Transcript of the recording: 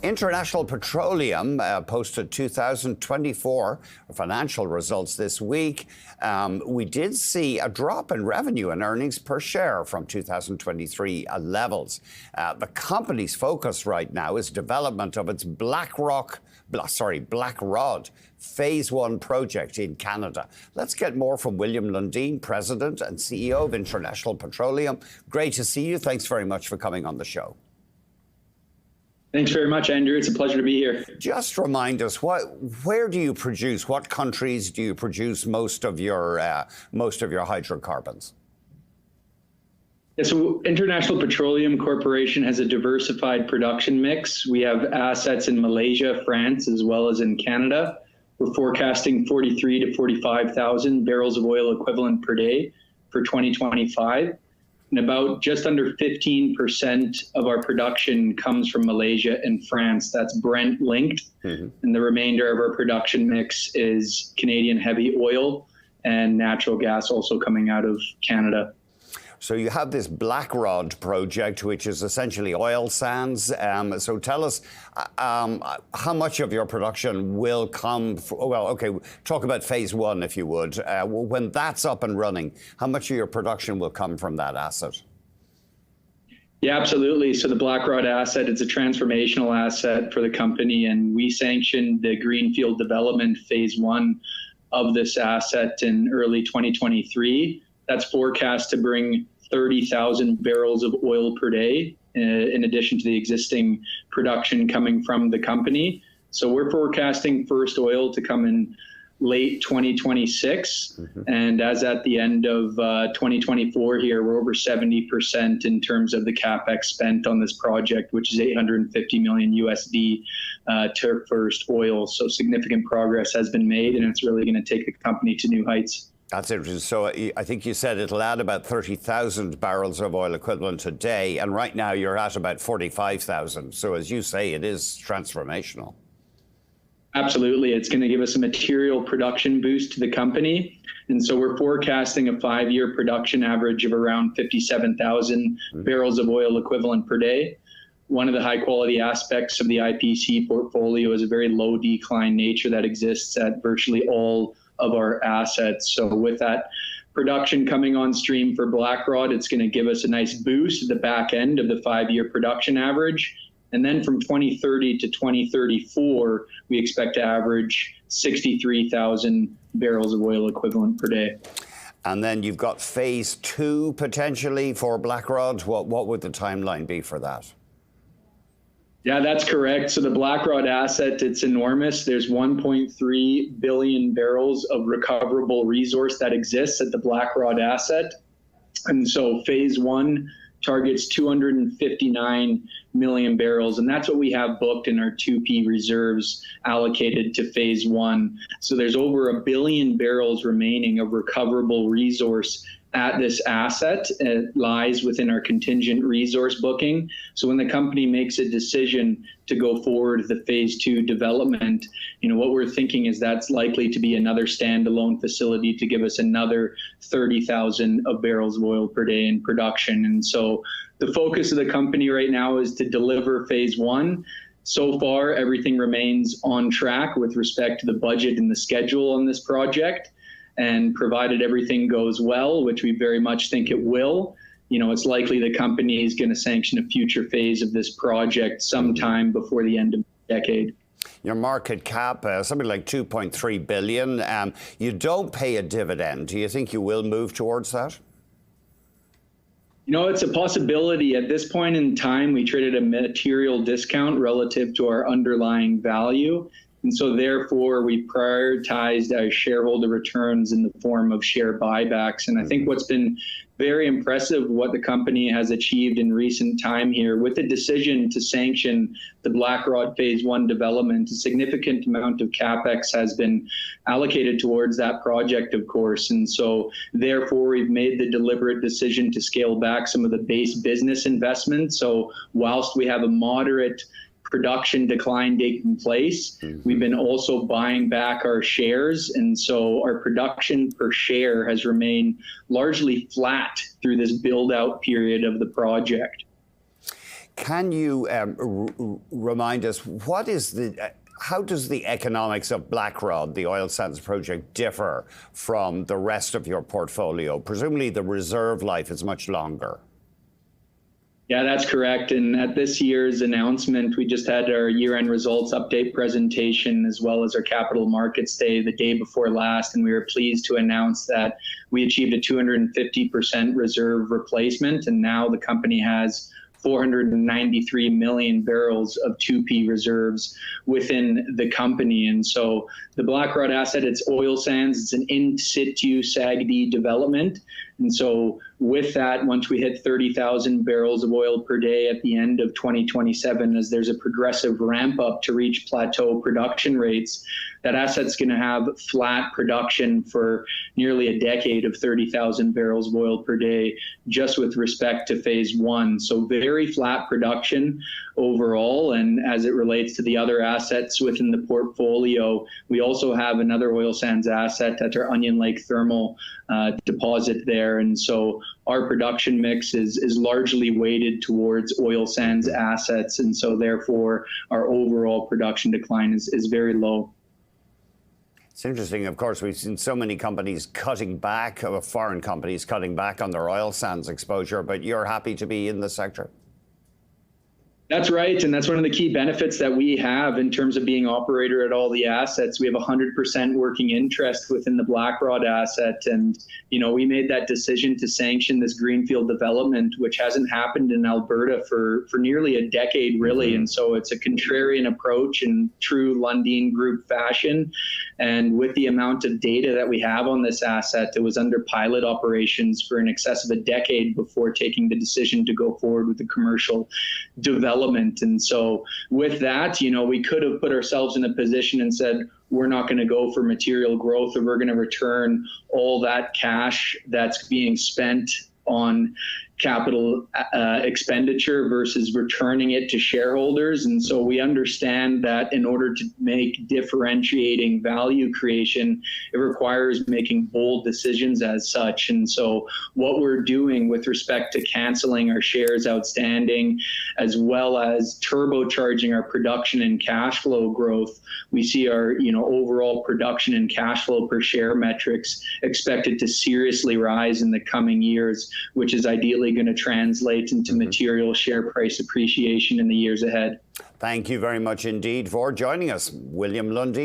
International Petroleum posted 2024 financial results this week. We did see a drop in revenue and earnings per share from 2023 levels. The company's focus right now is development of its Blackrod Phase 1 project in Canada. Let's get more from William Lundin, President and CEO of International Petroleum. Great to see you. Thanks very much for coming on the show. Thanks very much, Andrew. It's a pleasure to be here. Just remind us, where do you produce? What countries do you produce most of your hydrocarbons? Yeah, so International Petroleum Corporation has a diversified production mix. We have assets in Malaysia, France, as well as in Canada. We're forecasting 43 to 45,000 barrels of oil equivalent per day for 2025. And about just under 15% of our production comes from Malaysia and France. That's Brent linked. And the remainder of our production mix is Canadian heavy oil and natural gas also coming out of Canada. So you have this Blackrod project, which is essentially oil sands. So tell us how much of your production will come, talk about phase one, if you would. When that's up and running, how much of your production will come from that asset? Yeah, absolutely. So the Blackrod asset, it's a transformational asset for the company, and we sanctioned the greenfield development phase one of this asset in early 2023. That's forecast to bring 30,000 barrels of oil per day, in addition to the existing production coming from the company. So we're forecasting first oil to come in late 2026. And as at the end of 2024 here, we're over 70% in terms of the CapEx spent on this project, which is $850 million USD to first oil. So significant progress has been made, and it's really going to take the company to new heights. That's interesting. So I think you said it'll add about 30,000 barrels of oil equivalent a day. And right now you're at about 45,000. So as you say, it is transformational. Absolutely. It's going to give us a material production boost to the company. And so we're forecasting a 5-year production average of around 57,000 barrels of oil equivalent per day. One of the high quality aspects of the IPC portfolio is a very low decline nature that exists at virtually all of our assets. So with that production coming on stream for Blackrod, it's going to give us a nice boost at the back end of the 5-year production average. And then from 2030 to 2034, we expect to average 63,000 barrels of oil equivalent per day. And then you've got phase 2 potentially for Blackrod. What would the timeline be for that? Yeah, that's correct. So the Blackrod asset, it's enormous. There's 1.3 billion barrels of recoverable resource that exists at the Blackrod asset. And so phase 1 targets 259 million barrels. And that's what we have booked in our 2P reserves allocated to phase 1. So there's over 1 billion barrels remaining of recoverable resource at this asset. It lies within our contingent resource booking. So when the company makes a decision to go forward with the phase 2 development, what we're thinking is that's likely to be another standalone facility to give us another 30,000 of barrels of oil per day in production. And so the focus of the company right now is to deliver phase 1. So far, everything remains on track with respect to the budget and the schedule on this project. And provided everything goes well, which we very much think it will, it's likely the company is going to sanction a future phase of this project sometime before the end of the decade. Your market cap, something like 2.3 billion. You don't pay a dividend. Do you think you will move towards that? It's a possibility. At this point in time, we traded a material discount relative to our underlying value. And so therefore, we prioritized our shareholder returns in the form of share buybacks. And I think what's been very impressive, what the company has achieved in recent time here, with the decision to sanction the Blackrod Phase 1 development, a significant amount of CapEx has been allocated towards that project, of course. And so therefore, we've made the deliberate decision to scale back some of the base business investments. So whilst we have a moderate production decline taking place, we've been also buying back our shares. And so our production per share has remained largely flat through this build out period of the project. Can you remind us how does the economics of Blackrod, the oil sands project, differ from the rest of your portfolio? Presumably the reserve life is much longer. Yeah, that's correct. And at this year's announcement, we just had our year-end results update presentation, as well as our capital markets day the day before last. And we were pleased to announce that we achieved a 250% reserve replacement. And now the company has 493 million barrels of 2P reserves within the company. And so the Blackrod asset, it's oil sands, it's an in situ SAGD development. And so with that, once we hit 30,000 barrels of oil per day at the end of 2027, as there's a progressive ramp up to reach plateau production rates, that asset's going to have flat production for nearly a decade of 30,000 barrels of oil per day, just with respect to phase one. So very flat production overall. And as it relates to the other assets within the portfolio, we also have another oil sands asset at our Onion Lake thermal deposit there. And so our production mix is largely weighted towards oil sands assets. And so therefore, our overall production decline is very low. It's interesting, of course, we've seen so many companies cutting back, foreign companies cutting back on their oil sands exposure, but you're happy to be in the sector? That's right. And that's one of the key benefits that we have in terms of being operator at all the assets. We have 100% working interest within the Blackrod asset. And, you know, we made that decision to sanction this greenfield development, which hasn't happened in Alberta for nearly a decade, really. And so it's a contrarian approach in true Lundin Group fashion. And with the amount of data that we have on this asset, it was under pilot operations for in excess of a decade before taking the decision to go forward with the commercial development. And so with that, you know, we could have put ourselves in a position and said, we're not going to go for material growth, or we're going to return all that cash that's being spent on capital expenditure versus returning it to shareholders. And so we understand that in order to make differentiating value creation, it requires making bold decisions as such. And so what we're doing with respect to canceling our shares outstanding, as well as turbocharging our production and cash flow growth, we see our, you know, overall production and cash flow per share metrics expected to seriously rise in the coming years, which is ideally going to translate into material share price appreciation in the years ahead. Thank you very much indeed for joining us, William Lundin.